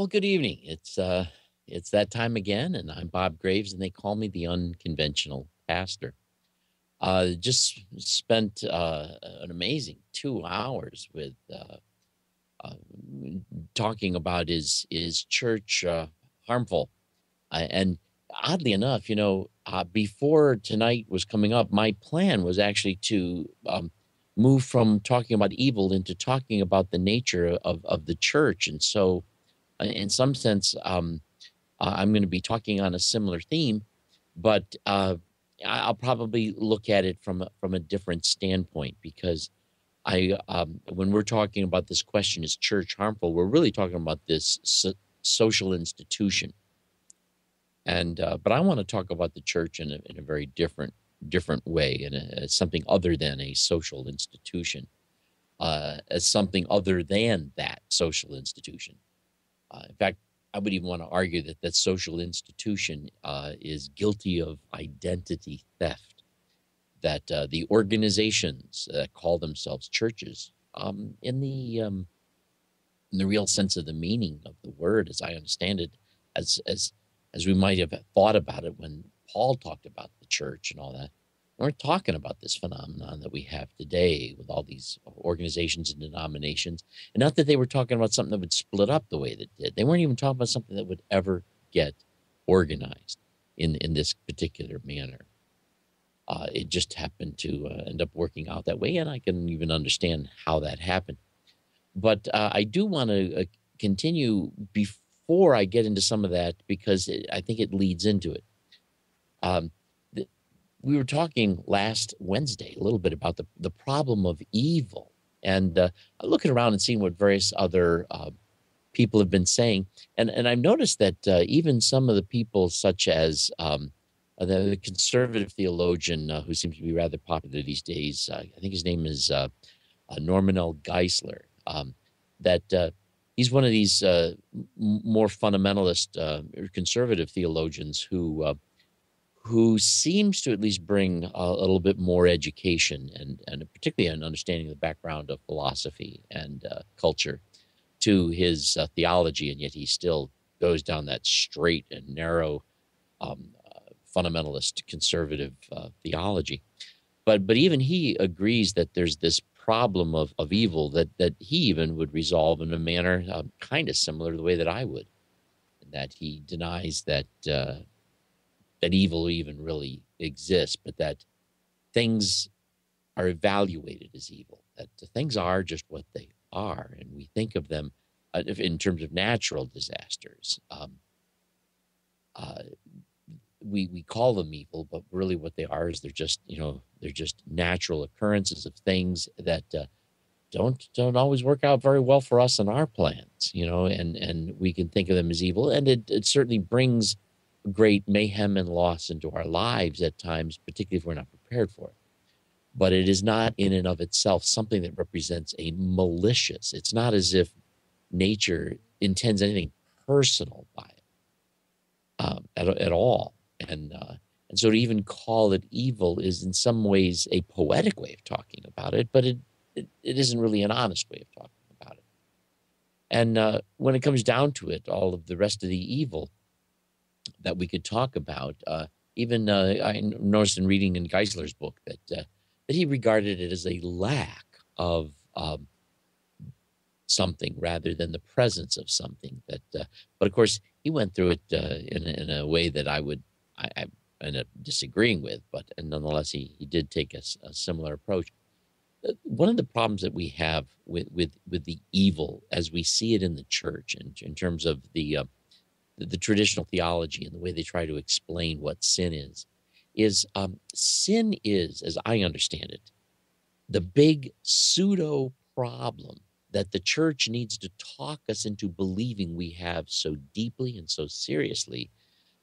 Well, good evening. It's that time again, and I'm Bob Graves, and they call me the Unconventional Pastor. Just spent an amazing 2 hours with uh, talking about is church harmful? And oddly enough, before tonight was coming up, my plan was actually to move from talking about evil into talking about the nature of the church, and so in some sense, I'm going to be talking on a similar theme, but I'll probably look at it from a different standpoint because when we're talking about this question, is church harmful? We're really talking about this social institution, and but I want to talk about the church in a very different way, and as something other than a social institution, as something other than that social institution. In fact, I would even want to argue that that social institution is guilty of identity theft. That the organizations that call themselves churches, in the real sense of the meaning of the word, as I understand it, as we might have thought about it when Paul talked about the church and all that, we're talking about this phenomenon that we have today with all these organizations and denominations. And not that they were talking about something that would split up the way that it did. They weren't even talking about something that would ever get organized in this particular manner. It just happened to end up working out that way. And I can even understand how that happened. But I do want to continue before I get into some of that because I think it leads into it. Um, we were talking last Wednesday a little bit about the problem of evil, and looking around and seeing what various other people have been saying, and I've noticed that even some of the people, such as the conservative theologian who seems to be rather popular these days, I think his name is Norman L. Geisler, that he's one of these more fundamentalist conservative theologians who seems to at least bring a little bit more education and particularly an understanding of the background of philosophy and culture to his theology, and yet he still goes down that straight and narrow fundamentalist conservative theology. But even he agrees that there's this problem of evil that he even would resolve in a manner kind of similar to the way that I would, and that he denies that that evil even really exists, but that things are evaluated as evil, that things are just what they are. And we think of them in terms of natural disasters. Uh, we call them evil, but really what they are is they're just natural occurrences of things that don't always work out very well for us and our plans, and we can think of them as evil. And it certainly brings great mayhem and loss into our lives at times, particularly if we're not prepared for it. But it is not in and of itself something that represents a malicious. It's not as if nature intends anything personal by it at all. And so to even call it evil is in some ways a poetic way of talking about it, but it isn't really an honest way of talking about it. And when it comes down to it, all of the rest of the evil that we could talk about. Even I noticed in reading in Geisler's book that he regarded it as a lack of something rather than the presence of something. But of course, he went through it in a way that I ended up disagreeing with. But and nonetheless, he did take a similar approach. One of the problems that we have with the evil as we see it in the church, in terms of the traditional theology and the way they try to explain what sin is sin is, as I understand it, the big pseudo problem that the church needs to talk us into believing we have so deeply and so seriously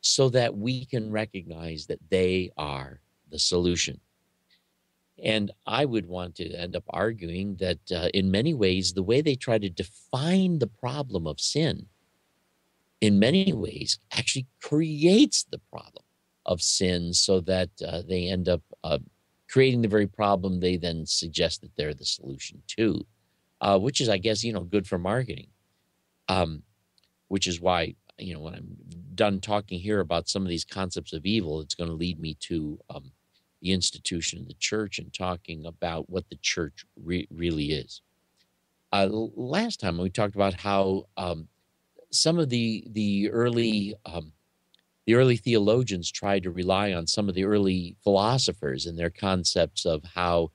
so that we can recognize that they are the solution. And I would want to end up arguing that in many ways, the way they try to define the problem of sin in many ways actually creates the problem of sin so that they end up creating the very problem they then suggest that they're the solution to, which is, I guess, good for marketing. which is why, when I'm done talking here about some of these concepts of evil, it's going to lead me to the institution of the church and talking about what the church really is. Last time we talked about how some of the early theologians tried to rely on some of the early philosophers and their concepts of how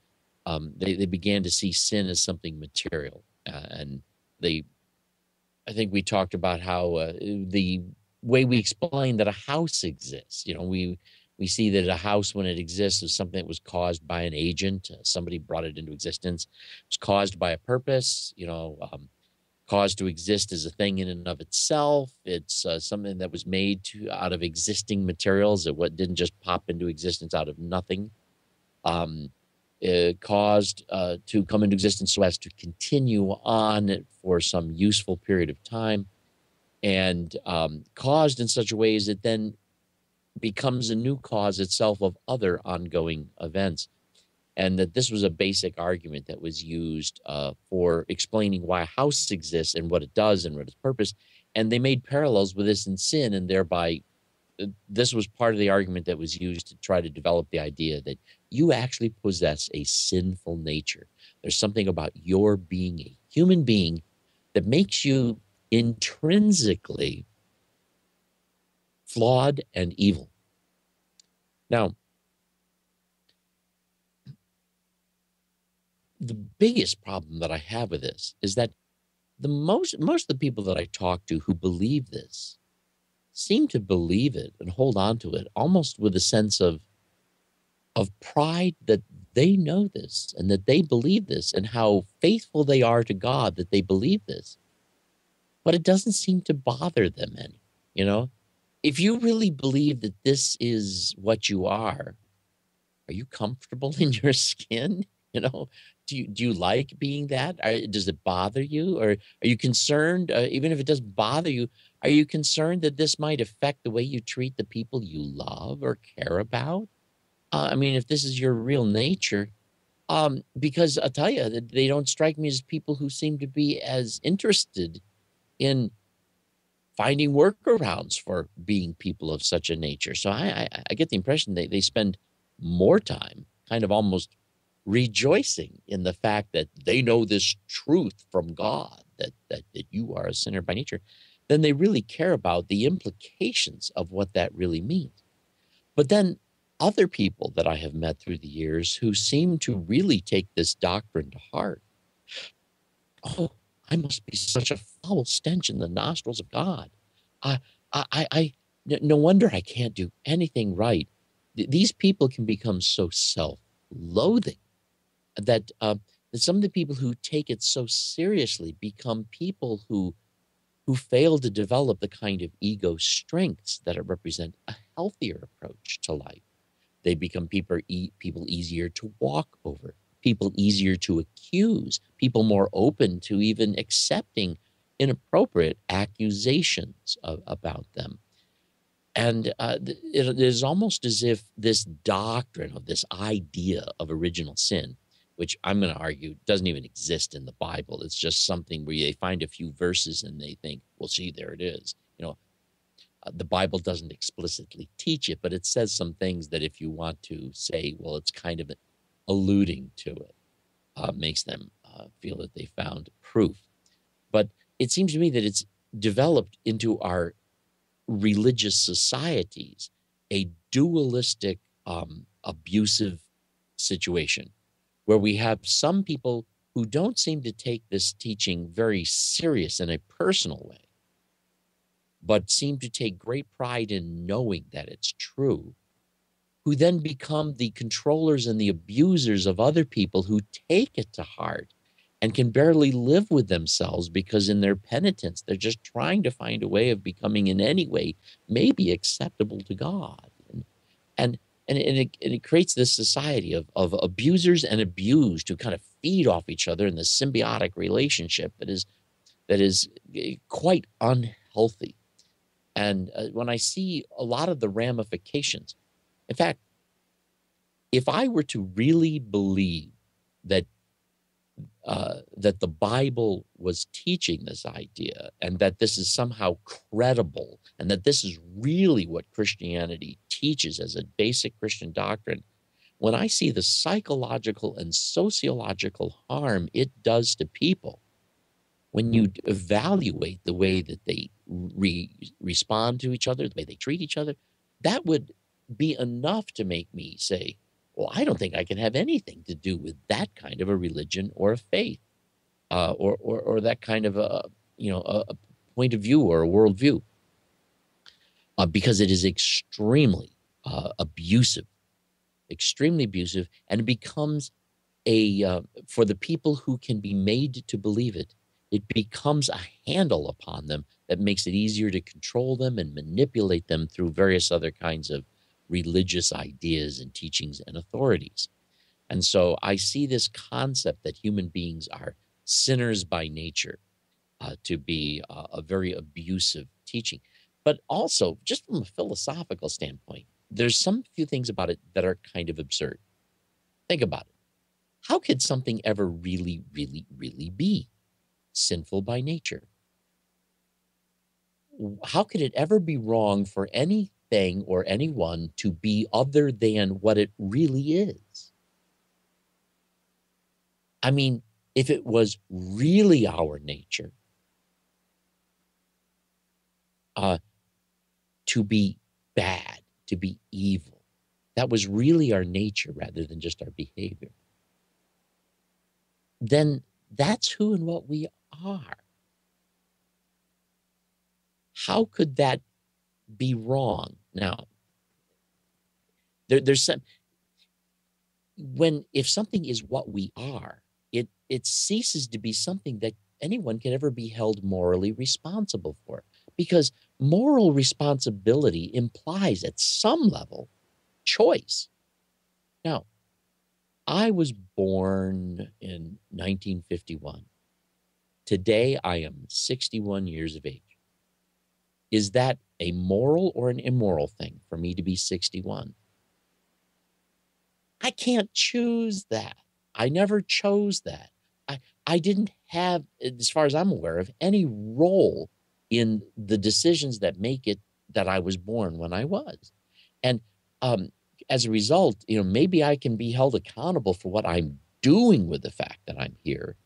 they began to see sin as something material. And I think we talked about how the way we explain that a house exists, we see that a house, when it exists, is something that was caused by an agent. Somebody brought it into existence. It was caused by a purpose, caused to exist as a thing in and of itself. It's something that was made out of existing materials. It didn't just pop into existence out of nothing. It caused to come into existence so as to continue on for some useful period of time, and caused in such a way as it then becomes a new cause itself of other ongoing events. And that this was a basic argument that was used for explaining why a house exists and what it does and what its purpose. And they made parallels with this in sin, and thereby this was part of the argument that was used to try to develop the idea that you actually possess a sinful nature. There's something about your being a human being that makes you intrinsically flawed and evil. Now, the biggest problem that I have with this is that most of the people that I talk to who believe this seem to believe it and hold on to it almost with a sense of pride that they know this and that they believe this and how faithful they are to God that they believe this. But it doesn't seem to bother them any, If you really believe that this is what you are you comfortable in your skin? Do you like being that? Does it bother you? Or are you concerned, even if it does bother you, are you concerned that this might affect the way you treat the people you love or care about? If this is your real nature, because I'll tell you that they don't strike me as people who seem to be as interested in finding workarounds for being people of such a nature. So I get the impression they spend more time kind of almost rejoicing in the fact that they know this truth from God, that you are a sinner by nature, than they really care about the implications of what that really means. But then other people that I have met through the years who seem to really take this doctrine to heart. Oh, I must be such a foul stench in the nostrils of God. No wonder I can't do anything right. These people can become so self-loathing that some of the people who take it so seriously become people who fail to develop the kind of ego strengths that represent a healthier approach to life. They become people easier to walk over, people easier to accuse, people more open to even accepting inappropriate accusations about them. And it is almost as if this doctrine of this idea of original sin, which I'm going to argue doesn't even exist in the Bible. It's just something where they find a few verses and they think, well, see, there it is. The Bible doesn't explicitly teach it, but it says some things that if you want to say, well, it's kind of alluding to it, makes them feel that they found proof. But it seems to me that it's developed into our religious societies a dualistic, abusive situation where we have some people who don't seem to take this teaching very serious in a personal way, but seem to take great pride in knowing that it's true, who then become the controllers and the abusers of other people who take it to heart and can barely live with themselves because in their penitence, they're just trying to find a way of becoming in any way maybe acceptable to God. And it creates this society of abusers and abused who kind of feed off each other in this symbiotic relationship that is quite unhealthy. And when I see a lot of the ramifications, in fact, if I were to really believe that that the Bible was teaching this idea, and that this is somehow credible, and that this is really what Christianity teaches as a basic Christian doctrine, when I see the psychological and sociological harm it does to people, when you evaluate the way that they respond to each other, the way they treat each other, that would be enough to make me say, well, I don't think I can have anything to do with that kind of a religion or a faith, or that kind of a point of view or a worldview, because it is extremely abusive, and it becomes for the people who can be made to believe it, it becomes a handle upon them that makes it easier to control them and manipulate them through various other kinds of religious ideas and teachings and authorities. And so I see this concept that human beings are sinners by nature to be a very abusive teaching. But also, just from a philosophical standpoint, there's some few things about it that are kind of absurd. Think about it. How could something ever really, really, really be sinful by nature? How could it ever be wrong for anything or anyone to be other than what it really is? I mean, if it was really our nature to be bad, to be evil, that was really our nature rather than just our behavior, then that's who and what we are. How could that be wrong? Now, there's some, if something is what we are, it ceases to be something that anyone can ever be held morally responsible for, because moral responsibility implies at some level choice. Now, I was born in 1951. Today, I am 61 years of age. Is that a moral or an immoral thing for me to be 61? I can't choose that. I never chose that. I didn't have, as far as I'm aware of, any role in the decisions that make it that I was born when I was. And as a result, maybe I can be held accountable for what I'm doing with the fact that I'm here,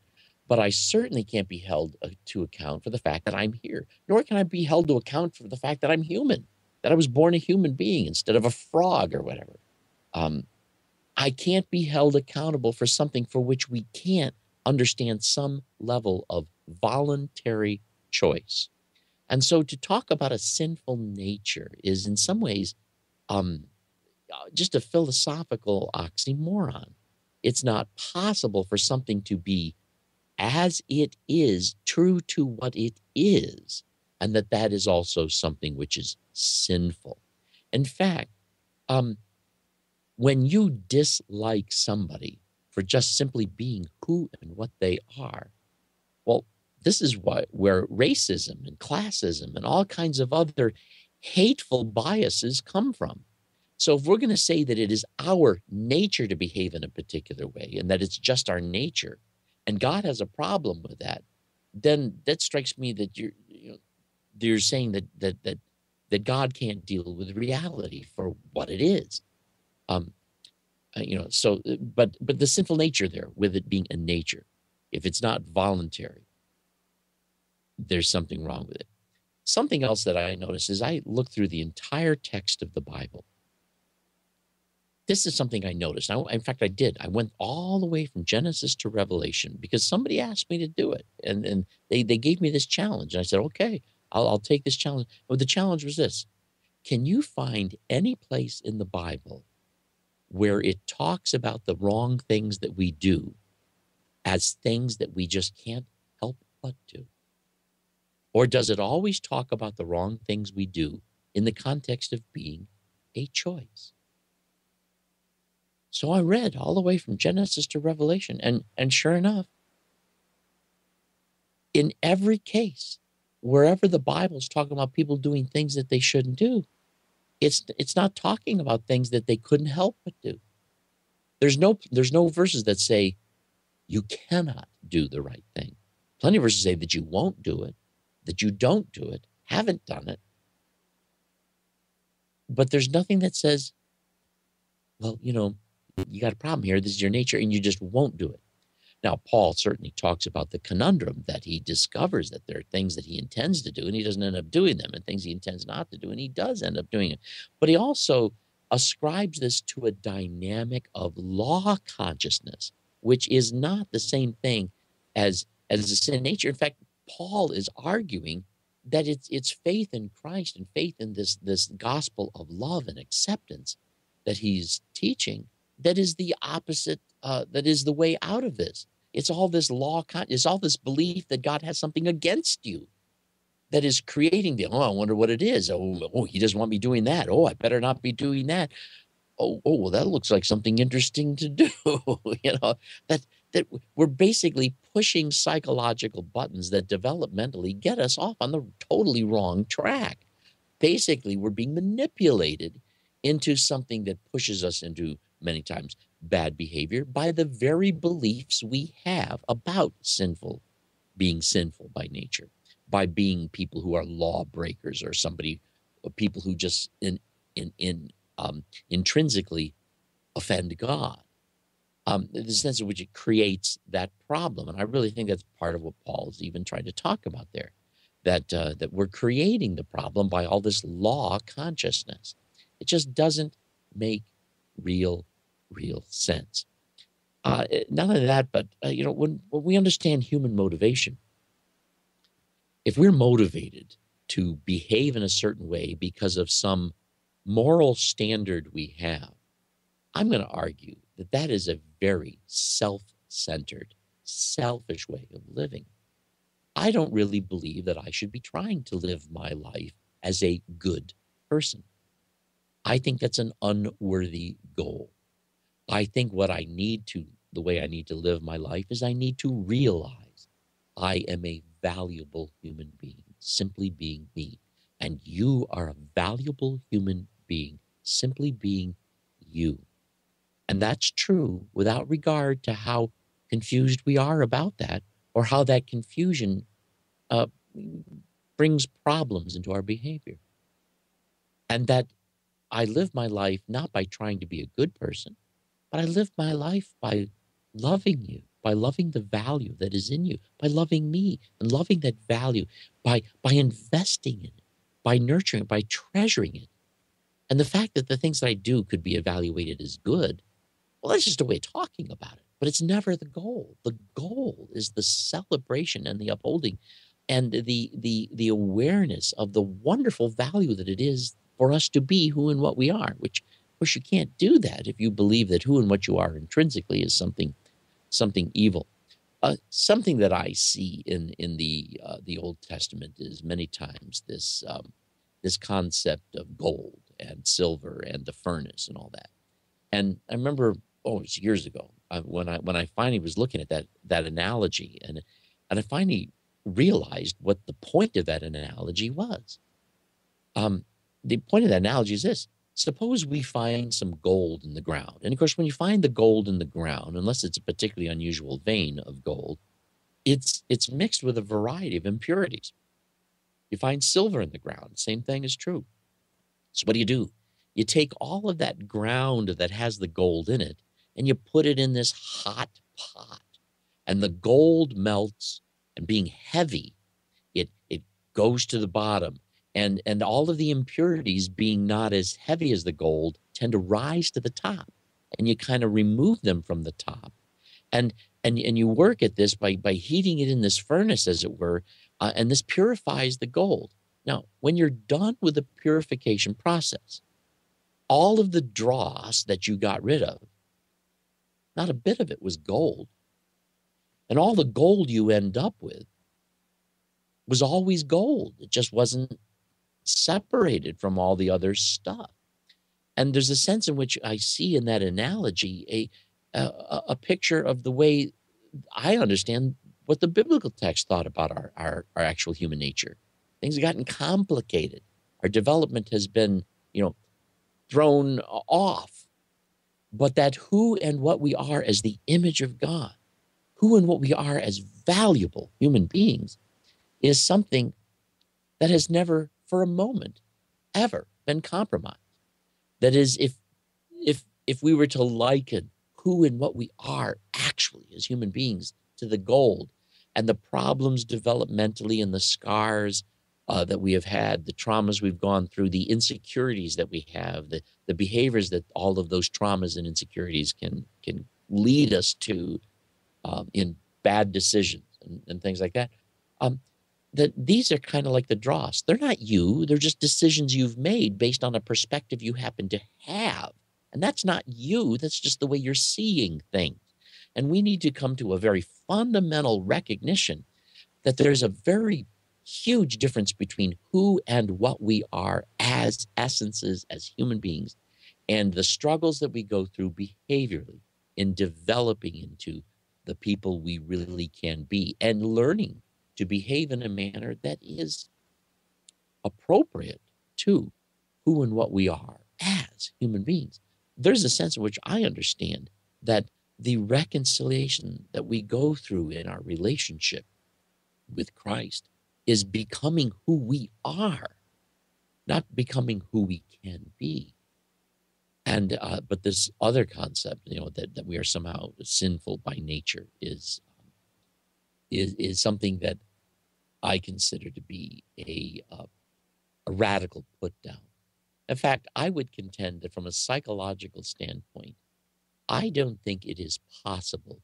but I certainly can't be held to account for the fact that I'm here, nor can I be held to account for the fact that I'm human, that I was born a human being instead of a frog or whatever. I can't be held accountable for something for which we can't understand some level of voluntary choice. And so to talk about a sinful nature is in some ways just a philosophical oxymoron. It's not possible for something to be as it is, true to what it is, and that is also something which is sinful. In fact, when you dislike somebody for just simply being who and what they are, well, this is where racism and classism and all kinds of other hateful biases come from. So if we're going to say that it is our nature to behave in a particular way and that it's just our nature, and God has a problem with that, then that strikes me that you're saying that God can't deal with reality for what it is. But the sinful nature there, with it being a nature, if it's not voluntary, there's something wrong with it. Something else that I noticed is I looked through the entire text of the Bible. This is something I noticed. In fact, I did. I went all the way from Genesis to Revelation because somebody asked me to do it. And they gave me this challenge. And I said, okay, I'll take this challenge. But the challenge was this. Can you find any place in the Bible where it talks about the wrong things that we do as things that we just can't help but do? Or does it always talk about the wrong things we do in the context of being a choice? So I read all the way from Genesis to Revelation, and sure enough, in every case, wherever the Bible's talking about people doing things that they shouldn't do, it's not talking about things that they couldn't help but do. There's no verses that say You cannot do the right thing. Plenty of verses say that you won't do it, that you don't do it, haven't done it. But there's nothing that says, well, you got a problem here. This is your nature, and you just won't do it. Now, Paul certainly talks about the conundrum that he discovers that there are things that he intends to do, and he doesn't end up doing them, and things he intends not to do, and he does end up doing it. But he also ascribes this to a dynamic of law consciousness, which is not the same thing as a sin nature. In fact, Paul is arguing that it's faith in Christ and faith in this gospel of love and acceptance that he's teaching that is the opposite, that is the way out of this. It's all this it's all this belief that God has something against you that is creating I wonder what it is. Oh, he doesn't want me doing that. Oh, I better not be doing that. Well, that looks like something interesting to do. That we're basically pushing psychological buttons that developmentally get us off on the totally wrong track. Basically, we're being manipulated into something that pushes us into many times bad behavior by the very beliefs we have about being sinful by nature, by being people who are lawbreakers or people who just intrinsically offend God. The sense in which it creates that problem. And I really think that's part of what Paul is even trying to talk about there, that we're creating the problem by all this law consciousness. It just doesn't make real sense. Not only that, but when we understand human motivation, if we're motivated to behave in a certain way because of some moral standard we have, I'm going to argue that is a very self-centered, selfish way of living. I don't really believe that I should be trying to live my life as a good person. I think that's an unworthy goal. I think the way I need to live my life is I need to realize I am a valuable human being, simply being me. And you are a valuable human being, simply being you. And that's true without regard to how confused we are about that or how that confusion brings problems into our behavior. And that I live my life not by trying to be a good person, but I live my life by loving you, by loving the value that is in you, by loving me and loving that value, by investing in it, by nurturing it, by treasuring it. And the fact that the things that I do could be evaluated as good, well, that's just a way of talking about it. But it's never the goal. The goal is the celebration and the upholding and the awareness of the wonderful value that it is for us to be who and what we are, which, of course, you can't do that if you believe that who and what you are intrinsically is something evil. Something that I see in the Old Testament is many times this concept of gold and silver and the furnace and all that. And I remember, it was years ago when I finally was looking at that analogy, and I finally realized what the point of that analogy was. The point of that analogy is this: suppose we find some gold in the ground, and of course, when you find the gold in the ground, unless it's a particularly unusual vein of gold, it's mixed with a variety of impurities. You find silver in the ground, same thing is true. So what do? You take all of that ground that has the gold in it, and you put it in this hot pot, and the gold melts, and being heavy, it goes to the bottom, and all of the impurities, being not as heavy as the gold, tend to rise to the top, and you kind of remove them from the top, and you work at this by heating it in this furnace, as it were, and this purifies the gold. Now, when you're done with the purification process, all of the dross that you got rid of, not a bit of it was gold. And all the gold you end up with was always gold. It just wasn't separated from all the other stuff. And there's a sense in which I see in that analogy a picture of the way I understand what the biblical text thought about our actual human nature. Things have gotten complicated. Our development has been, thrown off, but that who and what we are as the image of God who and what we are as valuable human beings is something that has never for a moment ever been compromised. That is, if we were to liken who and what we are actually as human beings to the gold and the problems developmentally and the scars that we have had, the traumas we've gone through, the insecurities that we have, the behaviors that all of those traumas and insecurities can lead us to in bad decisions and things like that. Um, that these are kind of like the dross. They're not you. They're just decisions you've made based on a perspective you happen to have. And that's not you. That's just the way you're seeing things. And we need to come to a very fundamental recognition that there's a very huge difference between who and what we are as essences, as human beings, and the struggles that we go through behaviorally in developing into the people we really can be and learning to behave in a manner that is appropriate to who and what we are as human beings. There's a sense in which I understand that the reconciliation that we go through in our relationship with Christ is becoming who we are, not becoming who we can be. And but this other concept, that we are somehow sinful by nature is something that I consider to be a radical put down. In fact, I would contend that from a psychological standpoint, I don't think it is possible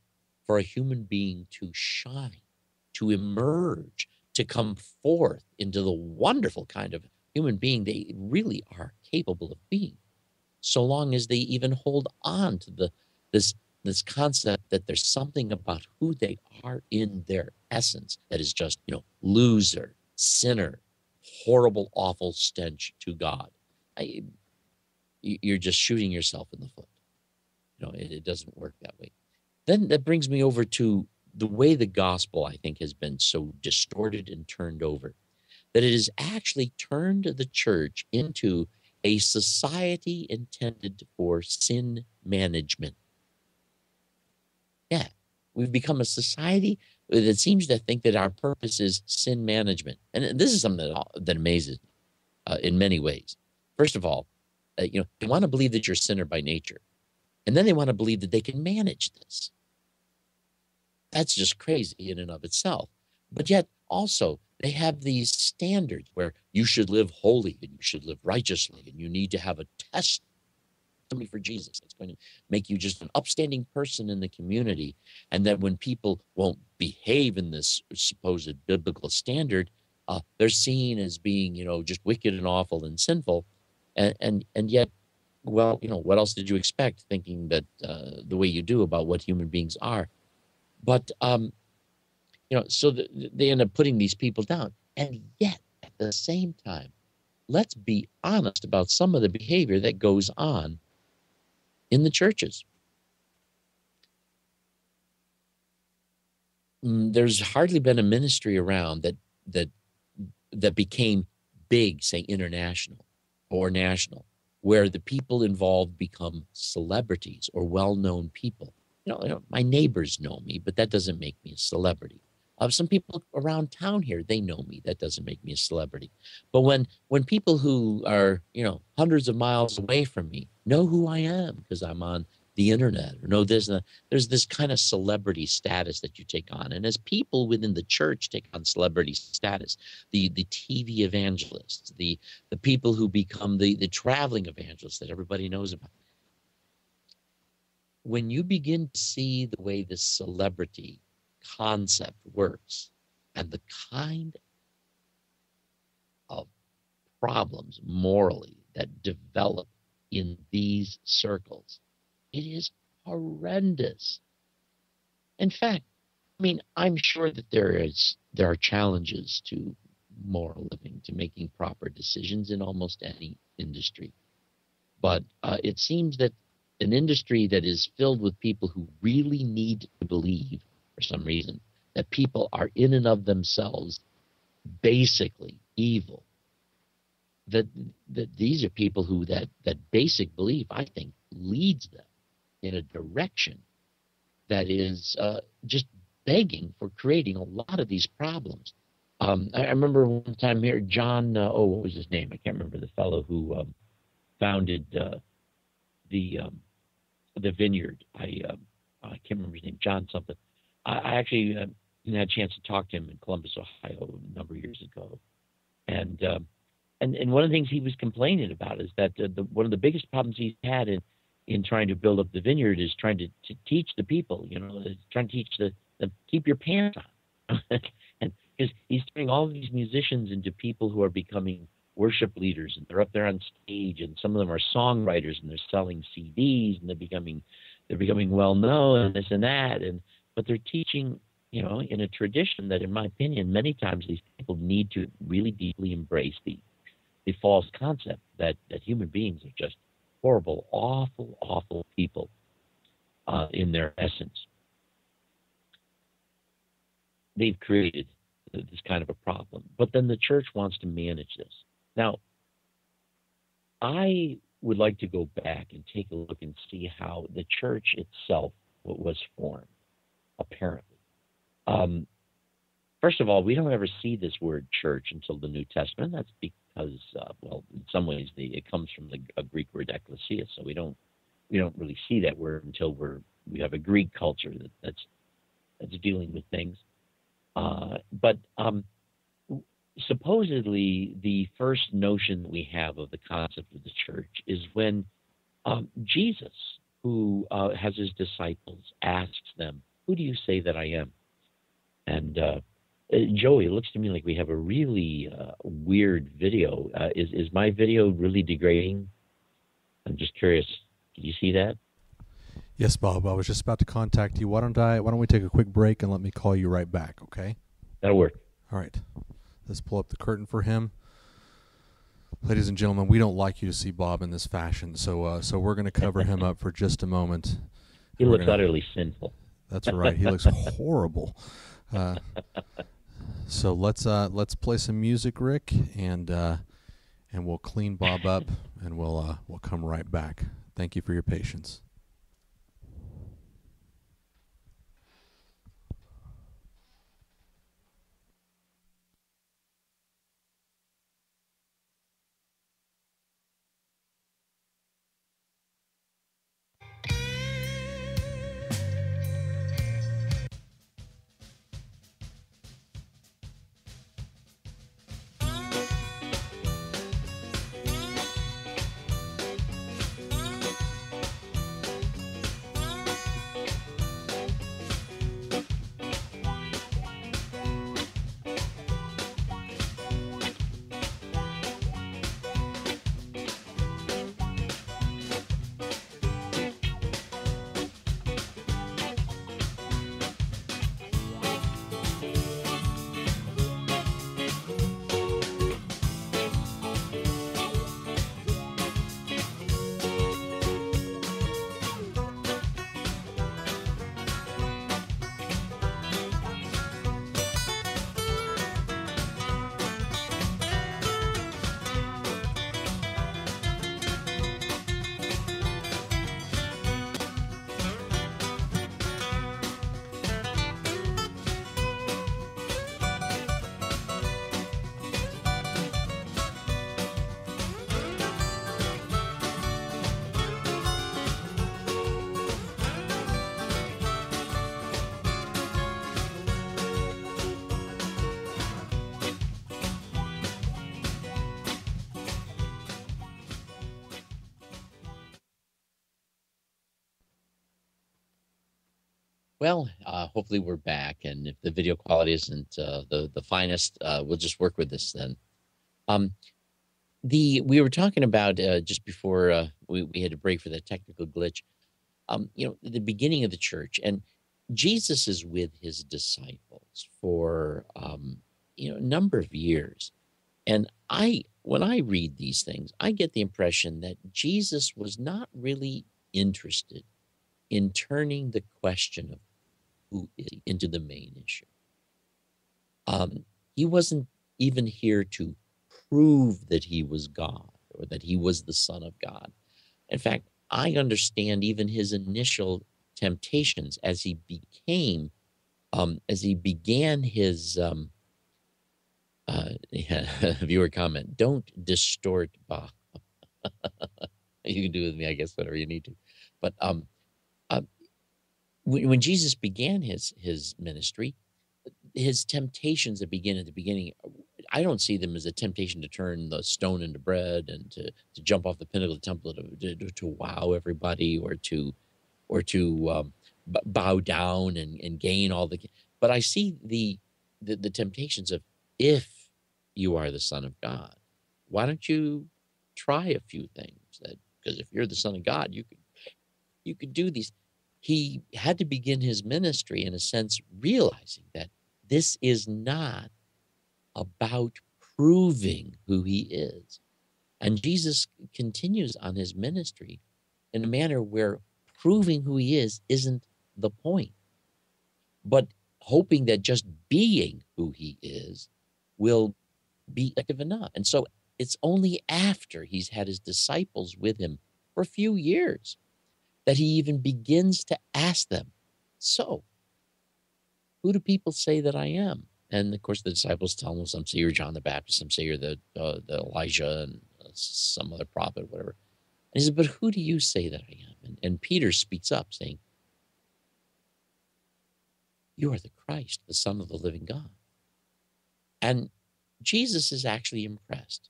for a human being to shine, to emerge, to come forth into the wonderful kind of human being they really are capable of being, so long as they even hold on to this concept that there's something about who they are in their essence that is just, loser, sinner, horrible, awful stench to God. You're just shooting yourself in the foot. It doesn't work that way. Then that brings me over to the way the gospel, I think, has been so distorted and turned over, that it has actually turned the church into a society intended for sin management. Yeah, we've become a society that seems to think that our purpose is sin management. And this is something that amazes me in many ways. First of all, they want to believe that you're a sinner by nature. And then they want to believe that they can manage this. That's just crazy in and of itself. But yet also they have these standards where you should live holy and you should live righteously and you need to have a testimony for Jesus. That's going to make you just an upstanding person in the community. And that when people won't behave in this supposed biblical standard, they're seen as being, just wicked and awful and sinful. And yet, well, what else did you expect, thinking that the way you do about what human beings are? But, so they end up putting these people down. And yet, at the same time, let's be honest about some of the behavior that goes on in the churches. There's hardly been a ministry around that became big, say international or national, where the people involved become celebrities or well-known people. My neighbors know me, but that doesn't make me a celebrity. Some people around town here, they know me. That doesn't make me a celebrity. But when people who are, hundreds of miles away from me know who I am because I'm on the internet, or know there's this kind of celebrity status that you take on. And as people within the church take on celebrity status, the TV evangelists, the people who become the traveling evangelists that everybody knows about, when you begin to see the way this celebrity concept works and the kind of problems morally that develop in these circles, it is horrendous. In fact, I'm sure that there are challenges to moral living, to making proper decisions in almost any industry. But it seems that an industry that is filled with people who really need to believe, for some reason, that people are in and of themselves basically evil, that these are people who that basic belief, I think, leads them in a direction that is just begging for creating a lot of these problems. I remember one time here, John, what was his name? I can't remember the fellow who founded the the vineyard. I can't remember his name, John something. I actually had a chance to talk to him in Columbus, Ohio, a number of years ago, and one of the things he was complaining about is that one of the biggest problems he's had in trying to build up the vineyard is trying to teach the people, trying to teach the keep your pants on, and because he's turning all of these musicians into people who are becoming worship leaders, and they're up there on stage, and some of them are songwriters, and they're selling CDs, and they're becoming well known, and this and that, but they're teaching, in a tradition that, in my opinion, many times these people need to really deeply embrace the false concept that human beings are just horrible, awful, awful people in their essence. They've created this kind of a problem, but then the church wants to manage this. Now, I would like to go back and take a look and see how the church itself was formed, apparently. First of all, we don't ever see this word church until the New Testament. That's because, in some ways, it comes from a Greek word ecclesia. So we don't really see that word until we have a Greek culture that's dealing with things. But supposedly, the first notion that we have of the concept of the church is when Jesus, who has his disciples, asks them, "Who do you say that I am?" And Joey, it looks to me like we have a really weird video. Is my video really degrading? I'm just curious. Did you see that? Yes, Bob. I was just about to contact you. Why don't we take a quick break and let me call you right back, okay? That'll work. All right. Let's pull up the curtain for him. Ladies and gentlemen, we don't like you to see Bob in this fashion, so we're going to cover him up for just a moment. He looks utterly sinful. That's right. He looks horrible. So let's play some music, Rick, and we'll clean Bob up, and we'll come right back. Thank you for your patience. Well, hopefully we're back, and if the video quality isn't the finest, we'll just work with this then. We were talking about just before we had to break for that technical glitch. The beginning of the church, and Jesus is with his disciples for a number of years, and when I read these things, I get the impression that Jesus was not really interested in turning the question of who is he into the main issue. He wasn't even here to prove that he was God or that he was the Son of God. In fact, I understand even his initial temptations as he became as he began his viewer comment, don't distort Bach. You can do with me, I guess, whatever you need to. But uh, when Jesus began his ministry, his temptations that begin at the beginning, I don't see them as a temptation to turn the stone into bread and to jump off the pinnacle of the temple to wow everybody or to bow down and gain all the. But I see the temptations of, if you are the Son of God, why don't you try a few things? That because if you're the Son of God, you could do these. He had to begin his ministry in a sense, realizing that this is not about proving who he is. And Jesus continues on his ministry in a manner where proving who he is isn't the point, but hoping that just being who he is will be effective enough. And so it's only after he's had his disciples with him for a few years that he even begins to ask them, so who do people say that I am? And of course, the disciples tell him, some say you're John the Baptist, some say you're the Elijah, and some other prophet, whatever. And he said, but who do you say that I am? And Peter speaks up saying, you are the Christ, the Son of the living God. And Jesus is actually impressed.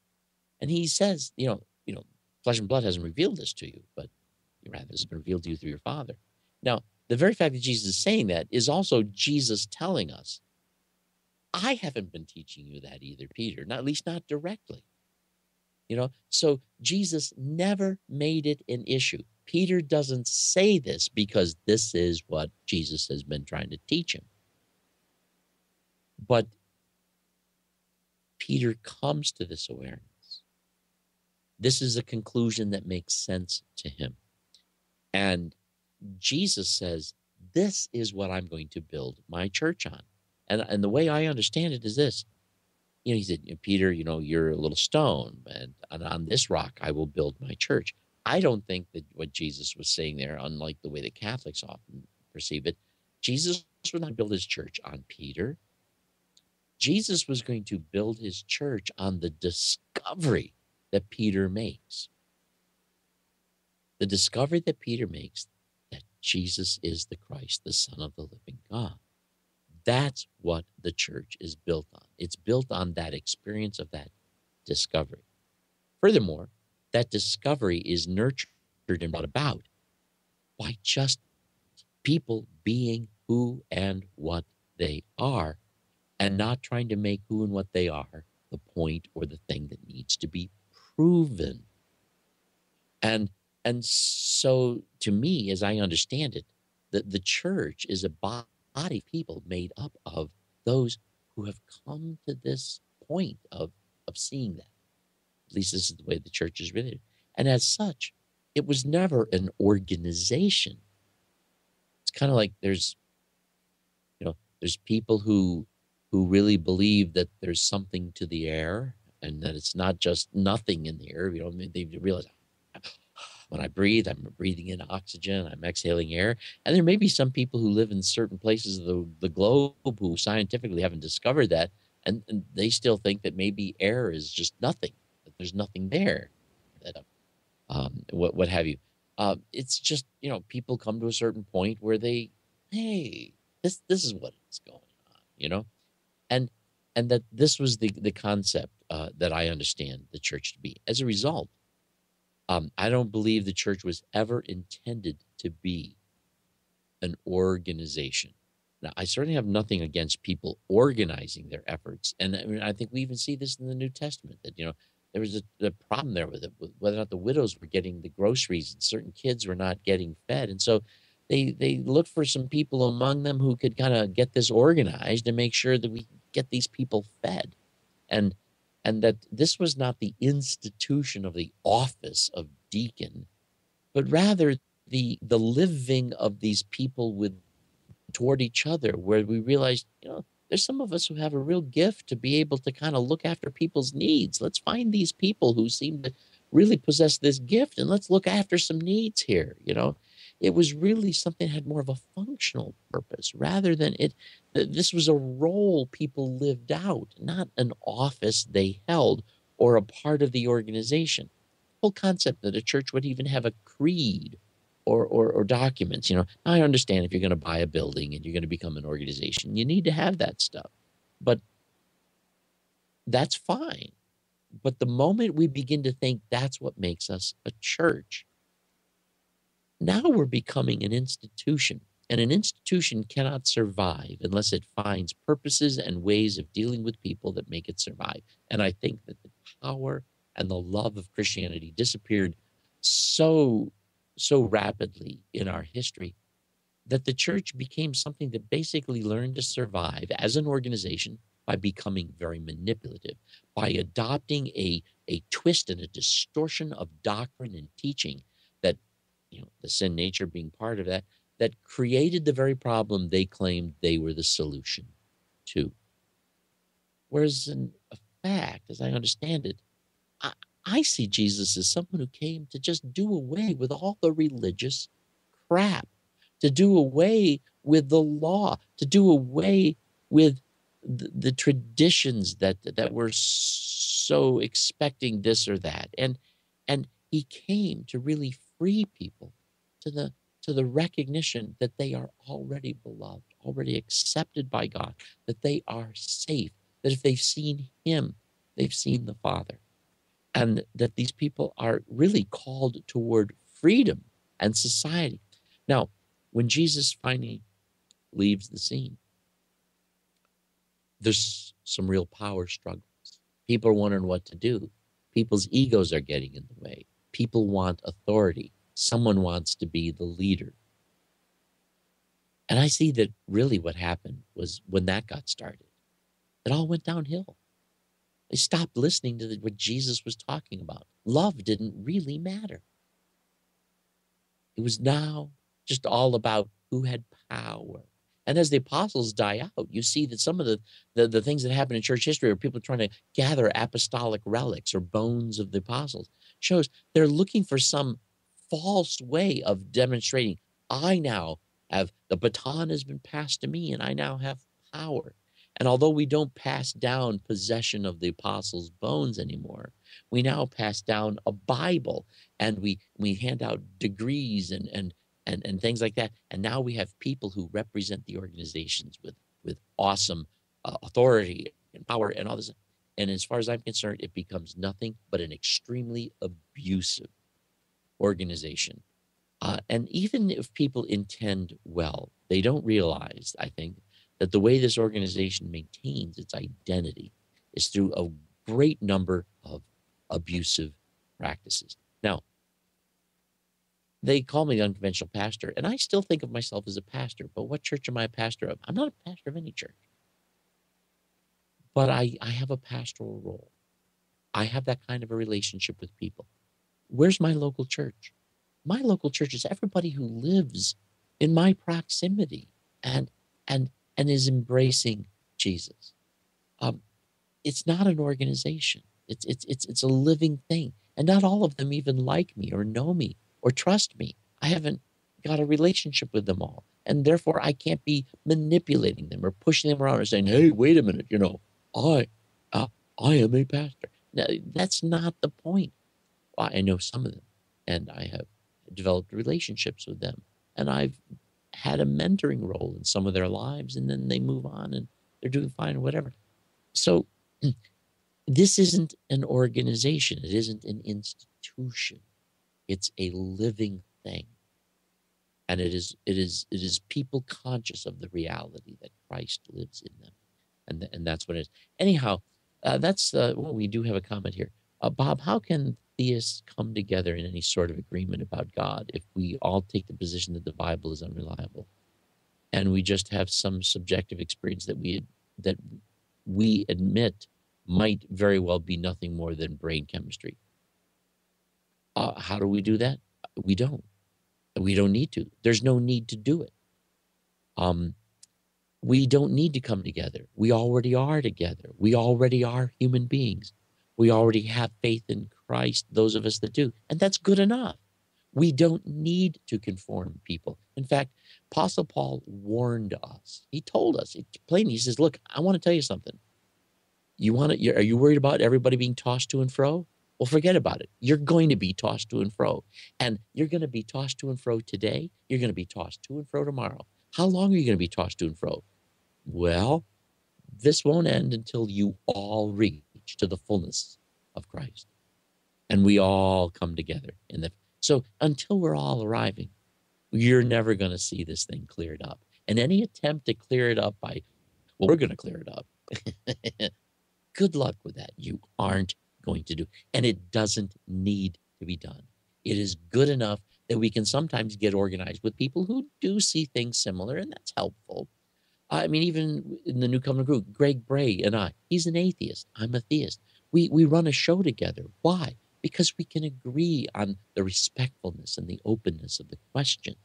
And he says, flesh and blood hasn't revealed this to you, but rather has been revealed to you through your Father. Now, the very fact that Jesus is saying that is also Jesus telling us, I haven't been teaching you that either, Peter, not, at least not directly. So Jesus never made it an issue. Peter doesn't say this because this is what Jesus has been trying to teach him. But Peter comes to this awareness. This is a conclusion that makes sense to him. And Jesus says, this is what I'm going to build my church on. And the way I understand it is this. He said, Peter, you're a little stone, and on this rock I will build my church. I don't think that what Jesus was saying there, unlike the way that Catholics often perceive it, Jesus would not build his church on Peter. Jesus was going to build his church on the discovery that Peter makes. The discovery that Peter makes that Jesus is the Christ, the Son of the living God. That's what the church is built on. It's built on that experience of that discovery. Furthermore, that discovery is nurtured and brought about by just people being who and what they are, and not trying to make who and what they are the point or the thing that needs to be proven. And so to me, as I understand it, the church is a body of people made up of those who have come to this point of seeing that. At least this is the way the church is written. And as such, it was never an organization. It's kind of like there's people who really believe that there's something to the air and that it's not just nothing in the air. They realize when I breathe, I'm breathing in oxygen, I'm exhaling air. And there may be some people who live in certain places of the globe who scientifically haven't discovered that, and they still think that maybe air is just nothing, that there's nothing there, that what have you. It's just, people come to a certain point where hey, this is what is going on, and that this was the concept that I understand the church to be. As a result, I don't believe the church was ever intended to be an organization. Now, I certainly have nothing against people organizing their efforts. And I mean, I think we even see this in the New Testament, that, there was a problem there with whether or not the widows were getting the groceries and certain kids were not getting fed. And so they looked for some people among them who could kind of get this organized and make sure that we get these people fed. And that this was not the institution of the office of deacon, but rather the living of these people toward each other, where we realized, there's some of us who have a real gift to be able to kind of look after people's needs. Let's find these people who seem to really possess this gift, and let's look after some needs here. It was really something that had more of a functional purpose rather than it. This was a role people lived out, not an office they held or a part of the organization. The whole concept that a church would even have a creed or documents. I understand if you're going to buy a building and you're going to become an organization, you need to have that stuff. But that's fine. But the moment we begin to think that's what makes us a church, now we're becoming an institution. And an institution cannot survive unless it finds purposes and ways of dealing with people that make it survive. And I think that the power and the love of Christianity disappeared so rapidly in our history that the church became something that basically learned to survive as an organization by becoming very manipulative, by adopting a twist and a distortion of doctrine and teaching that, the sin nature being part of that created the very problem they claimed they were the solution to. Whereas in fact, as I understand it, I see Jesus as someone who came to just do away with all the religious crap, to do away with the law, to do away with the traditions that were so expecting this or that. And he came to really free people to the recognition that they are already beloved, already accepted by God, that they are safe, that if they've seen him, they've seen the Father, and that these people are really called toward freedom and society. Now, when Jesus finally leaves the scene, there's some real power struggles. People are wondering what to do. People's egos are getting in the way. People want authority. Someone wants to be the leader. And I see that really what happened was when that got started, it all went downhill. They stopped listening to what Jesus was talking about. Love didn't really matter. It was now just all about who had power. And as the apostles die out, you see that some of the things that happen in church history are people trying to gather apostolic relics or bones of the apostles. Shows they're looking for some false way of demonstrating, I now have, the baton has been passed to me and I now have power. And although we don't pass down possession of the apostles' bones anymore, we now pass down a Bible, and we hand out degrees and things like that. And now we have people who represent the organizations with awesome authority and power and all this. And as far as I'm concerned, it becomes nothing but an extremely abusive organization. And even if people intend well, they don't realize, I think, that the way this organization maintains its identity is through a great number of abusive practices. Now, they call me the unconventional pastor, and I still think of myself as a pastor, but what church am I a pastor of? I'm not a pastor of any church. But I have a pastoral role. I have that kind of a relationship with people. Where's my local church? My local church is everybody who lives in my proximity and is embracing Jesus. It's not an organization. It's a living thing. And not all of them even like me or know me or trust me. I haven't got a relationship with them all. And therefore I can't be manipulating them or pushing them around or saying, hey, wait a minute, I am a pastor. No, that's not the point. Well, I know some of them, and I have developed relationships with them, and I've had a mentoring role in some of their lives, and then they move on and they're doing fine or whatever. So this isn't an organization. It isn't an institution. It's a living thing. And it is people conscious of the reality that Christ lives in them. And that's what it is. Anyhow, that's well, we do have a comment here. Bob, how can theists come together in any sort of agreement about God if we all take the position that the Bible is unreliable and we just have some subjective experience that we admit might very well be nothing more than brain chemistry? How do we do that? We don't. We don't need to. There's no need to do it. We don't need to come together. We already are together. We already are human beings. We already have faith in Christ, those of us that do. And that's good enough. We don't need to conform people. In fact, Apostle Paul warned us. He told us plainly. He says, "Look, I want to tell you something. Are you worried about everybody being tossed to and fro? Well, forget about it. You're going to be tossed to and fro. And you're going to be tossed to and fro today. You're going to be tossed to and fro tomorrow. How long are you going to be tossed to and fro? Well, this won't end until you all reach to the fullness of Christ. And we all come together so until we're all arriving, you're never going to see this thing cleared up. And any attempt to clear it up well, we're going to clear it up. Good luck with that. You aren't going to do. And it doesn't need to be done. It is good enough that we can sometimes get organized with people who do see things similar, and that's helpful. I mean, even in the New Covenant group, Greg Bray and he's an atheist. I'm a theist. We run a show together. Why? Because we can agree on the respectfulness and the openness of the questions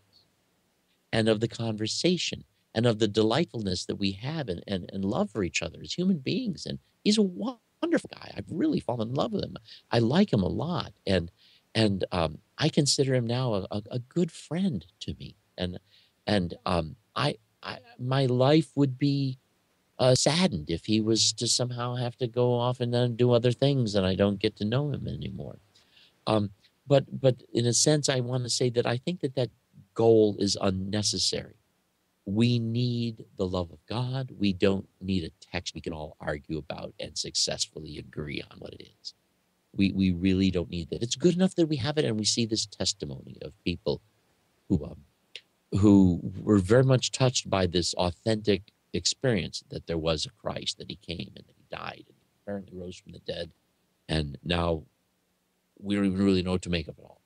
and of the conversation and of the delightfulness that we have and love for each other as human beings. And he's a wonderful guy. I've really fallen in love with him. I like him a lot. And I consider him now a good friend to me. And my life would be saddened if he was to somehow have to go off and then do other things and I don't get to know him anymore. But in a sense, I want to say that I think that goal is unnecessary. We need the love of God. We don't need a text we can all argue about and successfully agree on what it is. We really don't need that. It's good enough that we have it and we see this testimony of people who were very much touched by this authentic experience that there was a Christ, that he came and that he died and apparently rose from the dead. And now we don't even really know what to make of it all.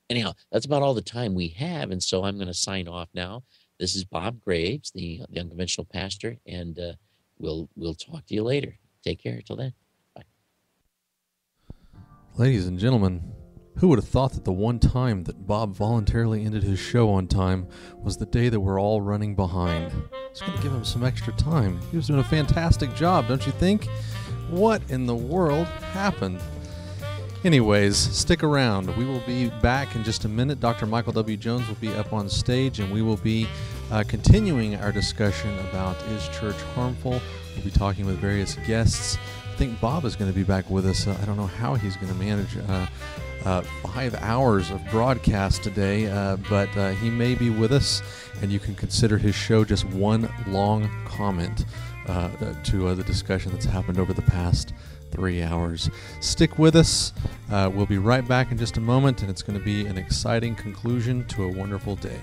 Anyhow, that's about all the time we have. And so I'm going to sign off now. This is Bob Greaves, the Unconventional pastor, and we'll talk to you later. Take care. Till then. Bye. Ladies and gentlemen, who would have thought that the one time that Bob voluntarily ended his show on time was the day that we're all running behind? It's going to give him some extra time. He was doing a fantastic job, don't you think? What in the world happened? Anyways, stick around. We will be back in just a minute. Dr. Michael W. Jones will be up on stage, and we will be continuing our discussion about is church harmful? We'll be talking with various guests. I think Bob is going to be back with us. I don't know how he's going to manage 5 hours of broadcast today, but he may be with us, and you can consider his show just one long comment to the discussion that's happened over the past 3 hours. Stick with us. We'll be right back in just a moment, and it's going to be an exciting conclusion to a wonderful day.